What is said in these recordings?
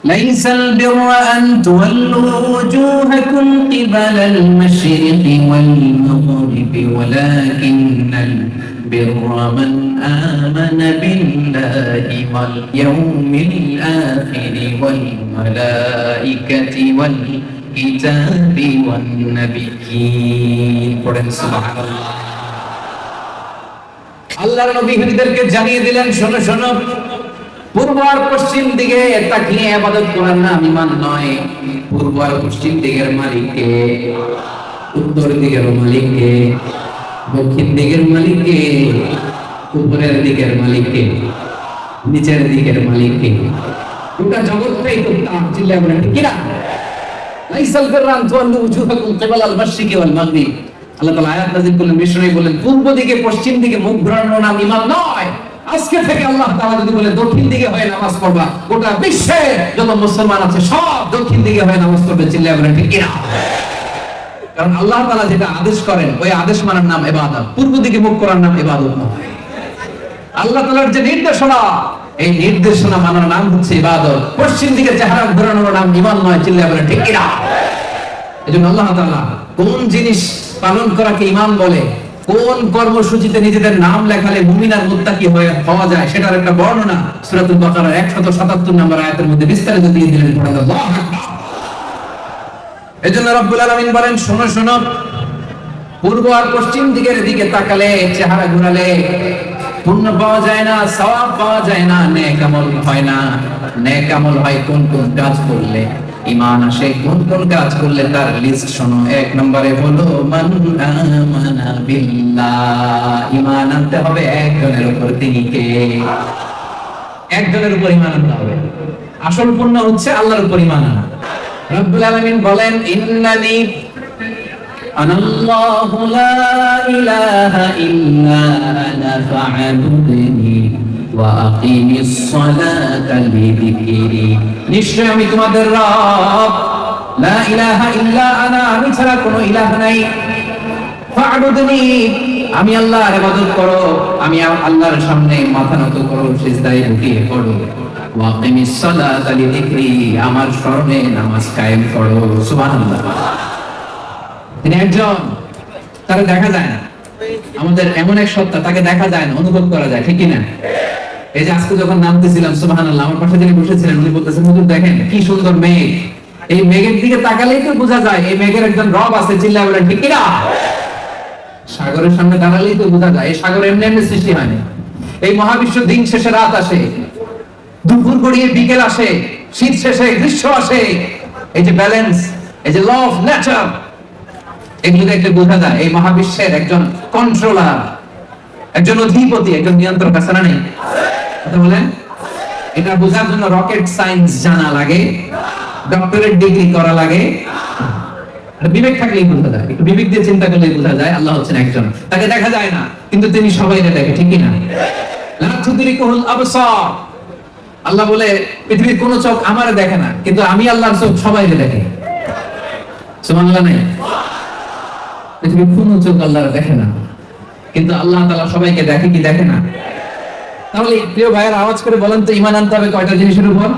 লাইসাল বিররা আন তুওয়াল্লু ওজুহাকুম কিবালাল মাশরিকি ওয়াল মাগরিবি ওয়ালাকিন্নাল বিররা মান আমানা বিল্লাহি ওয়াল ইয়াউমিল আখিরি ওয়াল মালাইকাতি ওয়াল কিতাবি ওয়ান নাবিয়্যিন। পড়েন সুবহানাল্লাহ। আল্লাহর নবী ইহুদিদেরকে জানিয়ে দিলেন, শোনো শোনো, পূর্ব আর পশ্চিম দিকে তাকিয়ে ইবাদত করার নাম ঈমান নয়। পূর্ব আর পশ্চিম দিকের মালিক কে? উত্তর দিকের মালিক কে? দক্ষিণ দিকের মালিক কে? উপরের দিকের মালিক কে? নিচের দিকের মালিক কে? গোটা জগৎটাই তো তার। চিল্লায় বলেন ঠিক কিনা? লাইসাল বিররা আন তুওয়াল্লু ওজুহাকুম কিবালাল মাশরিকি ওয়াল মাগরিব। আল্লাহ তাআলা আয়াত নাযিল করলেন, বিষ্ণু বলেন পূর্ব দিকে পশ্চিম দিকে মুখ ঘোরানোর নাম ঈমান নয়। আজকে থেকে আল্লাহ তাআলা যদি বলে দক্ষিণ দিকে হয়ে নামাজ পড়বা, গোটা বিশ্বে যত মুসলমান আছে সব দক্ষিণ দিকে হয়ে নামাজ পড়বে। চিল্লায় বলেন ঠিক কিনা? কারণ আল্লাহ তাআলা যেটা আদেশ করেন ওই আদেশ মানার নাম ইবাদত। পূর্ব দিকে মুখ করার নাম ইবাদত নয়। আল্লাহ তাআলার যে নির্দেশনা, এই নির্দেশনা মানার নাম হচ্ছে ইবাদত। পশ্চিম দিকে চেহারা ঘোরানোর নাম ঈমান নয়। চিল্লায় বলেন ঠিক কিনা? এজন্য আল্লাহ তাআলা কোন জিনিস পালন করাকে ঈমান বলে, কোন কর্মসূচিতে নিজেদের নাম লেখালে মুমিন আর মুত্তাকি হওয়া যায়, সেটার একটা বর্ণনা সূরাতুল বাকারার 177 নম্বর আয়াতের মধ্যে বিস্তারিত দিয়ে দিলেন। আল্লাহু আকবার। এজন্য রব্বুল আলামিন বলেন, শোনো শোনো, পূর্ব আর পশ্চিম দিকের দিকে তাকালে, চেহারা ঘোরালে পুণ্য পাওয়া যায় না, সওয়াব পাওয়া যায় না, নেক আমল হয় না। নেক আমল হয় কোন কোন কাজ করলে, ঈমান আসে কোন কোন কাজ করলে, তার লিস্ট শোনো। 1 নম্বরে হলো মান আমানা বিল্লাহ। ঈমান আনতে হবে একজনের উপর। তিনি কে? একজনের উপর ঈমান আনতে হবে। আসল পুণ্য হচ্ছে আল্লাহর উপর ঈমান আনা। রব্বুল আলামিন বলেন, ইন্নানি আনাল্লাহু লা ইলাহা ইল্লা আনা ফা'বুদনি ওয়া আকিমিস সালাতা লিযিকরি। নিশ্চয় আমি তোমাদের রব, লা ইলাহা ইল্লা আনা, আমি ছাড়া কোনো ইলাহ নাই। ফা'বুদনি, আমি আল্লাহর ইবাদত করো, আমি আল্লাহর সামনে মাথা নত করো, সিজদায় লুটিয়ে পড়ো। ওয়া আকিমিস সালাতা লিযিকরি, আমার স্মরণে নামাজ কায়েম করো। সুবহানাল্লাহ। তিনি একজন, তাকে দেখা যায় না। আমাদের এমন এক সত্তা, তাকে দেখা যায় না, অনুভব করা যায়, ঠিক কিনা? এই যে আজকে যখন নামতেছিলাম, সুবহানাল্লাহ, আমার পাশে যিনি বসেছিলেন উনি বলতেছেন, হুজুর দেখেন কি সুন্দর মেঘ। এই মেঘের দিকে তাকালেই তো বোঝা যায় এই মেঘের একজন রব আছে। চিল্লায় বলেন ঠিক কিনা? সাগরের সামনে দাঁড়ালেই তো বোঝা যায় এই সাগর এমনি এমনি সৃষ্টি হয়নি। এই মহাবিশ্ব দিন শেষে রাত আসে, দুপুর গড়িয়ে বিকেল আসে, শীত শেষে গ্রীষ্ম আসে। এই যে ব্যালেন্স, এই যে ল অফ নেচার, এগুলো দেখলে বোঝা যায় এই মহাবিশ্বের একজন কন্ট্রোলার, একজন অধিপতি, একজন নিয়ন্ত্রক আছে না নেই? কথা বলেন। এটা বোঝার জন্য রকেট সায়েন্স জানা লাগে, ডক্টরেট ডিগ্রি করা লাগে। বিবেক থাকলেই বোঝা যায়, একটু বিবেক দিয়ে চিন্তা করলেই বোঝা যায় আল্লাহ হচ্ছেন একজন। তাকে দেখা যায় না, কিন্তু তিনি সবাইকে দেখে, ঠিক কিনা? লা তুদরিকুল আবসার। আল্লাহ বলে পৃথিবীর কোন চোখ আমারে দেখে না, কিন্তু আমি আল্লাহর চোখ সবাইকে দেখে। সুবহানাল্লাহ। নাই পৃথিবীর কোন চোখ আল্লাহর দেখে না, কিন্তু আল্লাহ তাআলা সবাইকে দেখে কি দেখে না? তাহলে প্রিয় ভাইয়ের আওয়াজ করে বলেন তো, ঈমান আনতে হবে কয়টা জিনিসের উপর?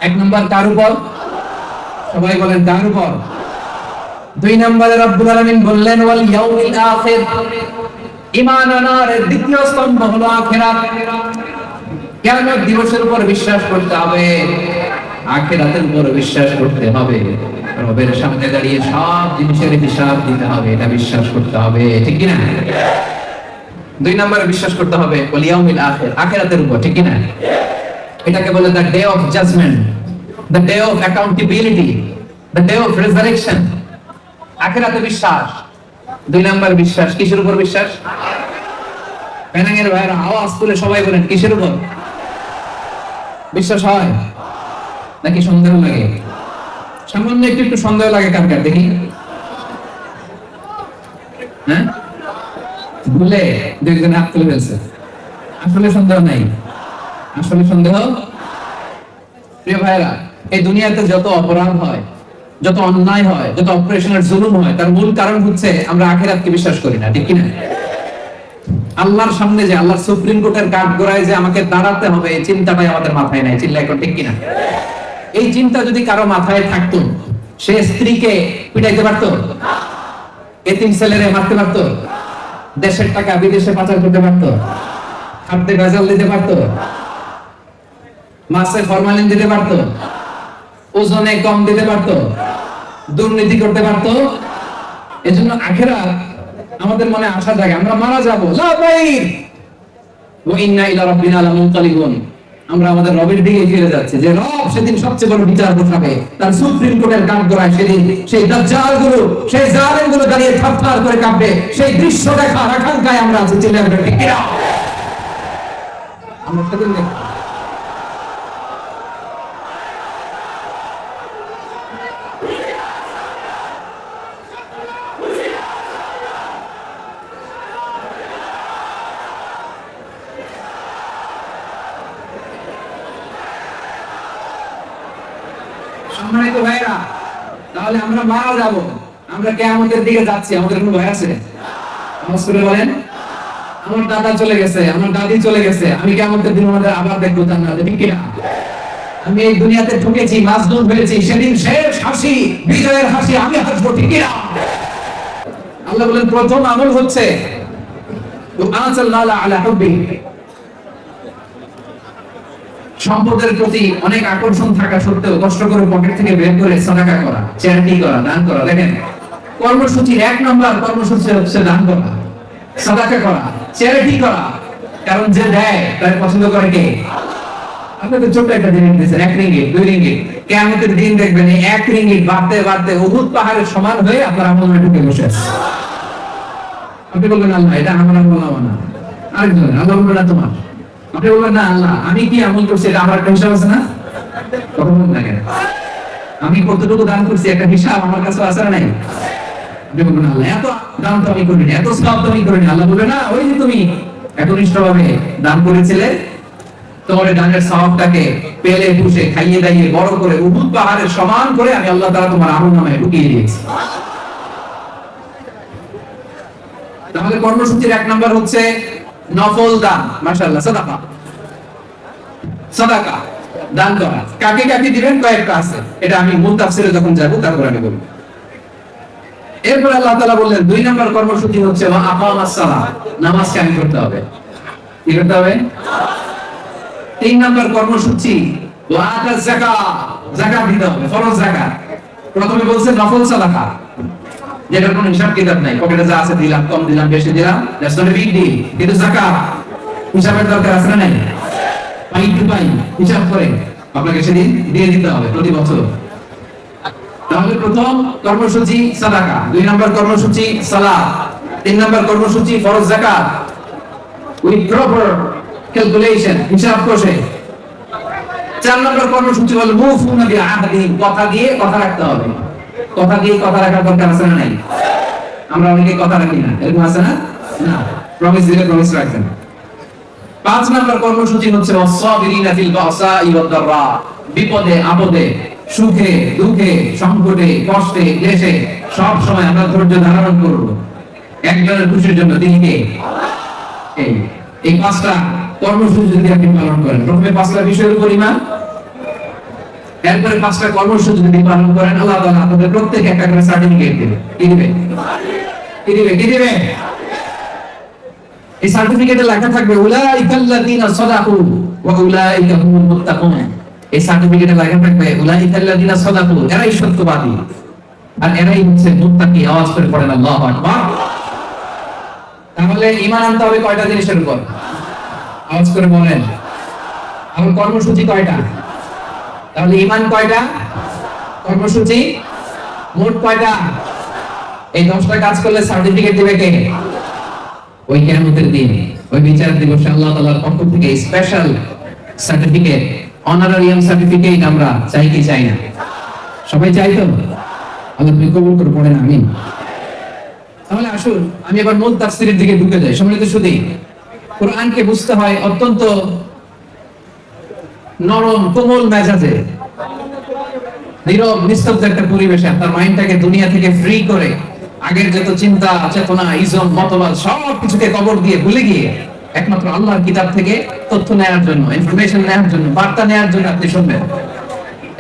1 নম্বর কার উপর? সবাই বলেন কার উপর? 2 নম্বরে রব্বুল আলামিন বললেন ওয়াল ইয়াউমিল আখির। ঈমান আনার দ্বিতীয় স্তম্ভ হলো আখিরাত। কিয়ামত দিবসের উপর বিশ্বাস করতে হবে, আখিরাতের উপর বিশ্বাস করতে হবে। রবের সামনে দাঁড়িয়ে সব জিনিসের হিসাব দিতে হবে, এটা বিশ্বাস করতে হবে, ঠিক কিনা? 2 নম্বরে বিশ্বাস করতে হবে ওয়াল ইয়াউমিল আখির, আখিরাতের উপর, ঠিক কিনা? এটাকে বলে the day of judgment, the day of accountability, the day of resurrection. আখিরাতে বিশ্বাস। 2 নম্বর বিশ্বাস। কিসের উপর বিশ্বাস? পেনাঙ্গের ভাইরা আওয়াজ তুলে সবাই বলেন কিসের উপর বিশ্বাস হয়? নাকি সন্দেহ লাগে? সামান্য একটু সন্দেহ লাগে কার কার দেখি? হ্যাঁ, ভুলে 2 জন হাত তুলে ফেলছে। আসলে সন্দেহ নাই, আসলে সন্দেহ। প্রিয় ভাইরা, এই দুনিয়াতে যত অপরাধ হয়, যত অন্যায় হয়, যত অপারেশনের জুলুম হয়, তার মূল কারণ হচ্ছে আমরা আখিরাতকে বিশ্বাস করি না, ঠিক কিনা? আল্লাহর সামনে যে আল্লাহর সুপ্রিম কোর্টের কাঠ গড়ায় যে আমাকে দাঁড়াতে হবে, এই চিন্তাটাই আমাদের মাথায় নাই। চিল্লা এখন ঠিক কিনা? এই চিন্তা যদি কারো মাথায় থাকতো, সে স্ত্রীকে পিটাইতে পারতো, এতিম ছেলেরে মারতে পারতো, দেশের টাকা বিদেশে পাচার করতে পারতো, খাদ্যে ভেজাল দিতে পারতো, মাছে ফরমালিন দিতে পারতো, ওজনে কম দিতে পারতো, দুর্নীতি করতে পারতো। এজন্য আখিরাত আমাদের মনে আশা জাগে, আমরা মারা যাবো, লা বাইর ওয়া ইন্না ইলা রাব্বিনা লামুনকালিবুন, আমরা আমাদের রবের দিকে ফিরে যাচ্ছি। যে রব সেদিন সবচেয়ে বড় বিচার বসাবে, তার সুপ্রিম কোর্টের কাঠগড়ায় সেদিন সেই দাজ্জালগুলো, সেই জালেমগুলো দাঁড়িয়ে থারথার করে কাঁপবে। সেই দৃশ্য দেখার আকাঙ্ক্ষায় আমরা আছি। চিল্লায়ে বলেন ঠিক কিনা? আমরা সেদিন দেখব। সম্মানিত ভাইরা, তাহলে আমরা মারা যাব, আমরা কিয়ামতের দিকে যাচ্ছি, আমাদের কোনো ভয় আছে? নামাজ পড়ে বলেন, আমার দাদা চলে গেছে, আমার দাদি চলে গেছে, আমি কিয়ামতের দিন আমাদের আবার দেখবো, জান্নাতে, ঠিক কি না? আমি এই দুনিয়াতে ঠকেছি, মাজলুম হয়েছি, সেদিন শেষ হাসি, বিজয়ের হাসি আমি হাসবো, ঠিক কি না? আল্লাহ বলেন প্রথম আমল হচ্ছে আনসাল্লাহু আলা হুব্বিহি, সম্পদের প্রতি অনেক আকর্ষণ থাকা সত্ত্বেও কষ্ট করে পকেট থেকে বের করে সাদাকা করা, চ্যারিটি করা, দান করা। দেখেন, কর্মসূচির 1 নম্বর কর্মসূচি হচ্ছে দান করা, সাদাকা করা, চ্যারিটি করা। কারণ যে দেয় তার পছন্দ করে কে? আপনি তো ছোট একটা জিনিস দিয়েছেন, 1 রিঙ্গিট, 2 রিঙ্গিট, কিয়ামতের দিন দেখবেন এই 1 রিঙ্গিট বাড়তে বাড়তে উহুদ পাহাড়ের সমান হয়ে আপনার আমলে ঢুকে বসে আছে। আপনি বলবেন আল্লাহ এটা আমার আমল না, আরেকজন আল্লাহ বলবেন না তোমার। আপনি বলবেন না আল্লাহ আমি কি আমল করছি এটা আমার একটা হিসাব আছে না? তখন বলবেন না, আমি কতটুকু দান করছি একটা হিসাব আমার কাছে আছে না? নাই। আপনি বলবেন আল্লাহ এত দান তো আমি করিনি, এত সওয়াব তো আমি করিনি। আল্লাহ বলবে না, ওই যে তুমি একনিষ্ঠভাবে দান করেছিলে, তোমার দানের সওয়াবটাকে পেলে পুষে খাইয়ে দাইয়ে বড় করে উহুদ পাহাড়ের সমান করে আমি আল্লাহ তাআলা তোমার আমলনামায় ঢুকিয়ে দিয়েছি। তাহলে কর্মসূচির 1 নাম্বার হচ্ছে নফল দান, মাশাআল্লাহ, সাদাকা। সাদাকা দান করা, কাকে কাকে দিবেন কয়েকটা আছে, এটা আমি মূল তাফসিরে যখন যাব তারপর আমি বলবো। এরপর আল্লাহ তাআলা বললেন 2 নাম্বার কর্মসূচি হচ্ছে ওয়া আকামাস সালাহ, নামাজ কায়েম করতে হবে। কি করতে হবে? 3 নাম্বার কর্মসূচি ওয়া আতাজ যাকাত, যাকাত দিতে হবে, ফরজ যাকাত। প্রথমে বলছে নফল সাদাকা, যেটার কোনো হিসাব কিতাব নাই, পকেটে যা আছে দিলাম, কম দিলাম, বেশি দিলাম, that's not a big deal. কিন্তু যাকাত হিসাবের দরকার আছে না? নাই। পাই টু পাই হিসাব করে আপনাকে সেদিন দিয়ে দিতে হবে প্রতি বছর। তাহলে প্রথম কর্মসূচি সাদাকা, 2 নাম্বার কর্মসূচি সালাত, 3 নাম্বার কর্মসূচি ফরজ যাকাত উইথ প্রপার ক্যালকুলেশন, হিসাব করে। 4 নাম্বার কর্মসূচি হলো মুফুনা বিল আহদি, কথা দিয়ে কথা রাখতে হবে। কথা দিয়ে কথা রাখার দরকার আছে না? নাই। আমরা অনেকে কথা রাখি না, এরকম আছে না? না, প্রমিস দিলে প্রমিস রাখবেন। 5 নাম্বার কর্মসূচি হচ্ছে ওয়াসসাবিরিনা ফিল বাসাই ওয়াদ দাররা, বিপদে আপদে, সুখে দুঃখে, সংকটে কষ্টে ক্লেশে সব সময় আমরা ধৈর্য ধারণ করব। একজনের খুশির জন্য তিনি কে? এই 5টা কর্মসূচি যদি আপনি পালন করেন, প্রথমে 5টা বিষয়ের উপর ঈমান, এরপরে 5টা কর্মসূচি যদি পালন করেন, আল্লাহ তাআলা আপনাদের প্রত্যেককে একটা করে সার্টিফিকেট দিবে। কি দিবে? কি দিবে? কি দিবে? এই সার্টিফিকেটে লেখা থাকবে উলাইকাল্লাযিনা সাদাকু ওয়া উলাইকা হুমুল মুত্তাকুন। এই সার্টিফিকেটে লেখা থাকবে উলাইকাল্লাযিনা সাদাকু, এরাই সত্যবাদী আর এরাই হচ্ছে মুত্তাকি। আওয়াজ করে পড়েন আল্লাহু আকবার। তাহলে ঈমান আনতে হবে কয়টা জিনিসের উপর? আওয়াজ করে বলেন। আর কর্মসূচি কয়টা? তাহলে ঈমান কয়টা? কর্মসূচি মোট কয়টা? এই 10টা কাজ করলে সার্টিফিকেট দিবে কে? ওই কিয়ামতের দিন, ওই বিচার দিবসে আল্লাহ তাআলার পক্ষ থেকে স্পেশাল সার্টিফিকেট, অনারারিয়াম সার্টিফিকেট আমরা চাই কি চাই না? সবাই চাই তো? আল্লাহ তুমি কবুল করে পড়েন আমিন। তাহলে আসুন আমি এবার মূল তাফসীরের দিকে ঢুকে যাই। সম্মানিত সুধী, কোরআনকে বুঝতে হয় অত্যন্ত নরম কোমল মেজাজে, নীরব নিস্তব্ধ একটা পরিবেশে আপনার মাইন্ডটাকে দুনিয়া থেকে ফ্রি করে আগের যত চিন্তা চেতনা ইজম মতবাদ সব কিছুকে কবর দিয়ে ভুলে গিয়ে একমাত্র আল্লাহর কিতাব থেকে তথ্য নেওয়ার জন্য, ইনফরমেশন নেওয়ার জন্য, বার্তা নেওয়ার জন্য আপনি শুনবেন।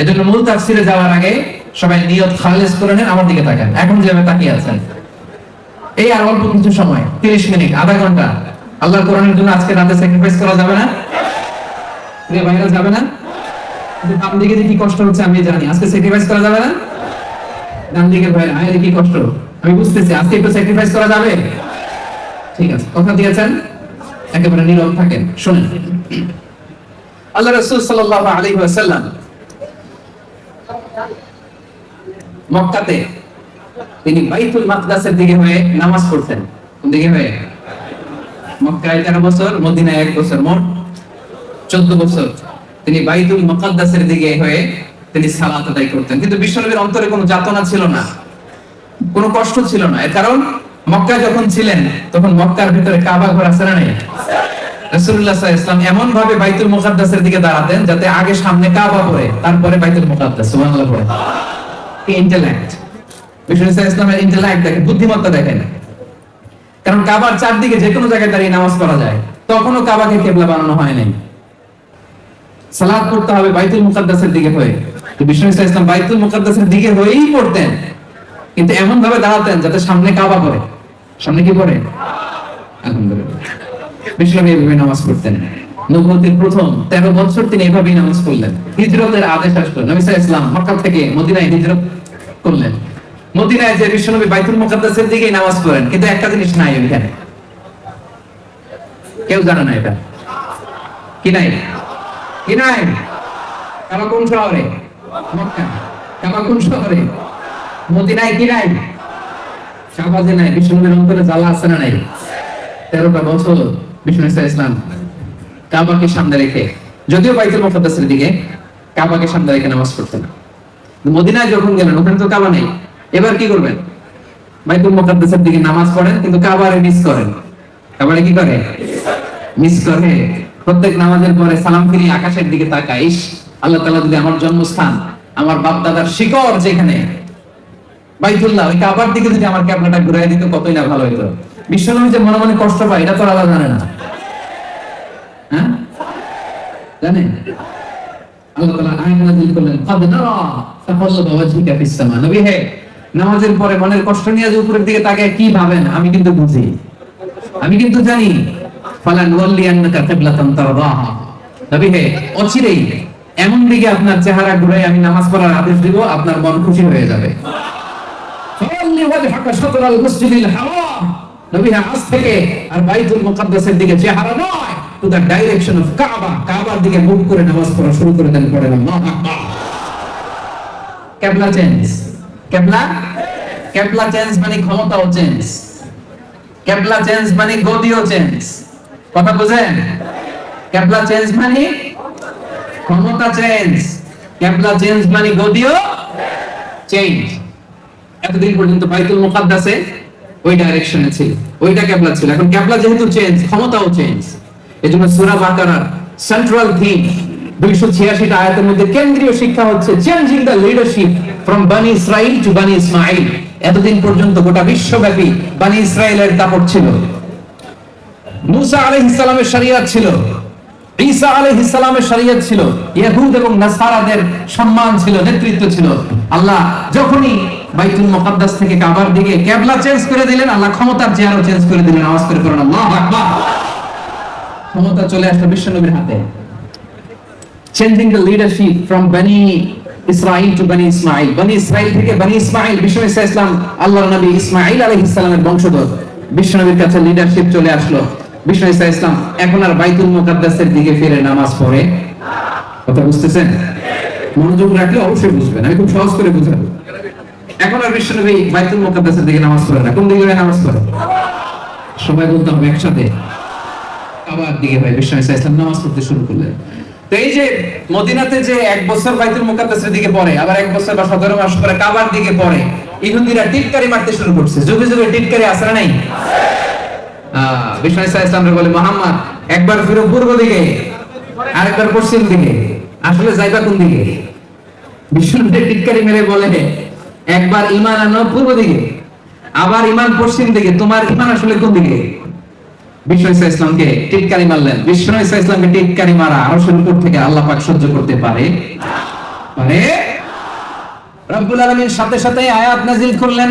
এজন্য মূল তাফসিরে যাওয়ার আগে সবাই নিয়ত খালেস করে নেন। আমার দিকে তাকান, এখন যেভাবে তাকিয়ে আছেন, এই আর অল্প কিছু সময়, 30 মিনিট, আধা ঘন্টা আল্লাহর কোরআনের জন্য আজকে রাতে স্যাক্রিফাইস করা যাবে না? প্রিয় ভাইরা, যাবে না? কিন্তু ডান দিকে যে কি কষ্ট হচ্ছে আমি জানি, আজকে স্যাক্রিফাইস করা যাবে না? ডান দিকে ভাই আয়ের কি কষ্ট আমি বুঝতেছি, আজকে একটু স্যাক্রিফাইস করা যাবে? ঠিক আছে, কথা দিয়েছেন, একেবারে নীরব থাকেন, শুনেন। আল্লাহ রাসূল সাল্লাল্লাহু আলাইহি ওয়াসাল্লাম মক্কাতে তিনি বাইতুল মাকদাসের দিকে হয়ে নামাজ পড়তেন। কোন দিকে হয়ে? মক্কায় 13 বছর, মদিনায় 1 বছর, মোট 14 বছর তিনি বাইতুল মুকাদ্দাসের দিকে হয়ে তিনি সালাত আদায় করতেন। কিন্তু বিশ্বনবীর অন্তরে কোনো যাতনা ছিল না, কোনো কষ্ট ছিল না। এর কারণ মক্কায় যখন ছিলেন তখন মক্কার ভিতরে কাবা ঘর আছে না নাই? রাসূলুল্লাহ সাল্লাল্লাহু আলাইহি ওয়াসাল্লাম এমন ভাবে বাইতুল মুকাদ্দাসের দিকে দাঁড়াতেন যাতে আগে সামনে কাবা পড়ে, তারপরে বাইতুল মুকাদ্দাস। সুবহানাল্লাহ পড়ে। ইন্টেলেক্ট, বিশ্বনবী সাল্লাল্লাহু আলাইহি ওয়াসাল্লামের ইন্টেলেক্ট দেখেন, বুদ্ধিমত্তা দেখেন। কারণ কাবার চারদিকে যে কোনো জায়গায় দাঁড়িয়ে নামাজ পড়া যায়, তখনও কাবাকে কিবলা বানানো হয় নাই। সালাত পড়তে হবে বাইতুল মুকাদ্দাসের দিকে হয়ে। তো বিশ্বনবী সাল্লাল্লাহু আলাইহি ওয়াসাল্লাম বাইতুল মুকাদ্দাসের দিকে হয়েই পড়তেন, কিন্তু এমন ভাবে দাঁড়াতেন যাতে সামনে কাবা পড়ে। সামনে কি পড়ে? আলহামদুলিল্লাহ, বিশ্বনবী এইভাবে নামাজ পড়তেন। নবুয়তের প্রথম 13 বছর তিনি এইভাবেই নামাজ পড়লেন। হিজরতের আদেশ আসলো, নবী সাল্লাল্লাহু আলাইহি ওয়াসাল্লাম মক্কা থেকে মদিনায় হিজরত করলেন। মদিনায় যে বিশ্বনবী বাইতুল মুকাদ্দাসের দিকেই নামাজ পড়েন, কিন্তু একটা জিনিস নাই ওইখানে, কেউ জানে না এটা কি নাই। কি নাই? কাবা কোন শহরে? মক্কা। কাবা কোন শহরে? মদিনায়। কি নাই? কাবা যে নাই, বিশ্বনবীর অন্তরে জ্বালা আছে না নাই? 13টা বছর বিশ্বনবী সাল্লাল্লাহু আলাইহি ওয়াসাল্লাম কাবাকে সামনে রেখে, যদিও বাইতুল মুকাদ্দাসের দিকে, কাবাকে সামনে রেখে নামাজ পড়তেন। মদিনায় যখন গেলেন ওখানে তো কাবা নেই, এবার কি করবেন? বাইতুল মুকাদ্দাসের দিকে নামাজ পড়েন, কিন্তু কাবারে মিস করেন। কাবারে কি করে? মিস করে। প্রত্যেক নামাজের পরে সালাম ফিরিয়ে আকাশের দিকে তাকায়, ইস আল্লাহ তাআলা যদি আমার জন্মস্থান, আমার বাপ দাদার শিকড় যেখানে বাইতুল্লাহ, ওই কাবার দিকে যদি আমার ক্যাবলাটা ঘুরাই দিত কতই না ভালো হতো। বিশ্বনবী যে মনে মনে কষ্ট পায় এটা তো আল্লাহ জানে না, হ্যাঁ জানেন? আল্লাহ তাআলা আয়াত নাযিল করলেন, ক্বাদ নারা তাকাল্লুবা ওয়াজহিকা ফিস সামা। নবী হে, নামাজের পরে মনের কষ্ট নিয়ে যে উপরের দিকে তাকায় কি ভাবেন আমি কিন্তু বুঝি, আমি কিন্তু জানি। ফালান ওয়াল্লিয়ান্নাকা কিবলাতান তারদাহা। নবী হে, অচিরেই এমন দিকে আপনার চেহারা ঘুরে আমি নামাজ পড়ার আদেশ দিব, আপনার মন খুশি হয়ে যাবে। ফাল্লি ওয়াজহাকা শাতরাল মসজিদিল হারাম। নবী হে, আজ থেকে আর বাইতুল মুকাদ্দাসের দিকে চেহারা নয়, টু দ্য ডাইরেকশন অফ কাবা, কাবার দিকে মুখ করে নামাজ পড়া শুরু করে দেন। পড়েন আল্লাহু আকবার। কিবলা চেঞ্জ। কিবলা চেঞ্জ মানে ক্ষমতাও চেঞ্জ। কিবলা চেঞ্জ মানে গদিও চেঞ্জ। কথা বুঝেন? কিবলা চেঞ্জ মানে ক্ষমতা চেঞ্জ, কিবলা চেঞ্জ মানে গদিও চেঞ্জ। এতদিন পর্যন্ত বাইতুল মুকাদ্দাসে ওই ডাইরেকশনে ছিল, ওইটা কিবলা ছিল। এখন কিবলা যেহেতু চেঞ্জ, ক্ষমতাও চেঞ্জ। এজন্য সূরা বাকারার সেন্ট্রাল থিম 286 টা আয়াতের মধ্যে কেন্দ্রীয় শিক্ষা হচ্ছে চেঞ্জিং দ্য লিডারশিপ ফ্রম বনি ইসরাইল টু বনি ইসমাঈল। এতদিন পর্যন্ত গোটা বিশ্বব্যাপী বনি ইসরাইলের দাপট ছিল। মুসা আলাইহিস সালামের শরীয়ত ছিল, ঈসা আলাইহিস সালামের শরীয়ত ছিল, ইহুদ এবং নাসারাদের সম্মান ছিল, নেতৃত্ব ছিল। আল্লাহ যখনই বাইতুল মুকাদ্দাস থেকে কাবার দিকে কিবলা চেঞ্জ করে দিলেন, আল্লাহ ক্ষমতার চেয়ারও চেঞ্জ করে দিলেন। আওয়াজ করে পড়ুন আল্লাহু আকবার। ক্ষমতা চলে আসলো বিশ্বনবীর হাতে। চেঞ্জিং দ্য লিডারশিপ ফ্রম বনি ইসরাইল টু বনি ইসমাঈল। বনি ইসরাইল থেকে বনি ইসমাঈল, বিশ্বনবী সাল্লাল্লাহু আলাইহি ওয়াসাল্লাম আল্লাহর নবী ইসমাঈল আলাইহিস সালামের বংশধর। বিশ্বনবীর কাছে লিডারশিপ চলে আসলো। বিশ্বনবী সাল্লাল্লাহু আলাইহি ওয়াসাল্লাম এখন আর বাইতুল মুকাদ্দাসের দিকে ফিরে নামাজ পড়ে। কথা বুঝতেছেন? মনোযোগ রাখলে অবশ্যই বুঝবেন, আমি খুব সহজ করে বুঝাবো। এখন আর বিশ্বনবী বাইতুল মুকাদ্দাসের দিকে নামাজ পড়ে না। কোন দিকে নামাজ পড়ে? সবাই বলতে হবে একসাথে, কাবার দিকে। ভাই বিশ্বনবী সাল্লাল্লাহু আলাইহি ওয়াসাল্লাম নামাজ পড়তে শুরু করলেন। তো এই যে মদিনাতে যে 1 বছর বাইতুল মুকাদ্দাসের দিকে পড়ে, আবার 1 বছর বা 17 মাস পরে কাবার দিকে পড়ে, ইহুদিরা টিটকারি মারতে শুরু করছে। যুগে যুগে টিটকারি আছে না নাই? বিশ্বনবী সাল্লাল্লাহু আলাইহি ওয়াসাল্লাম বলে, মুহাম্মদ একবার ফিরো পূর্ব দিকে, আরেকবার পশ্চিম দিকে, আসলে যাইবা কোন দিকে? বিশ্বনবী টিটকারি মেরে বলে, একবার ঈমান আনো পূর্ব দিকে, আবার ইমান পশ্চিম দিকে, তোমার ইমান আসলে কোন দিকে? বিষ্ণু ঈসা ইসলামকে টিটকারি মারলেন। বিষ্ণু ঈসা ইসলামকে টিটকারি মারা আরশের উপর থেকে আল্লাহ পাক সহ্য করতে পারে? পারে? রব্বুল আলামিন সাথে সাথে আয়াত নাযিল করলেন,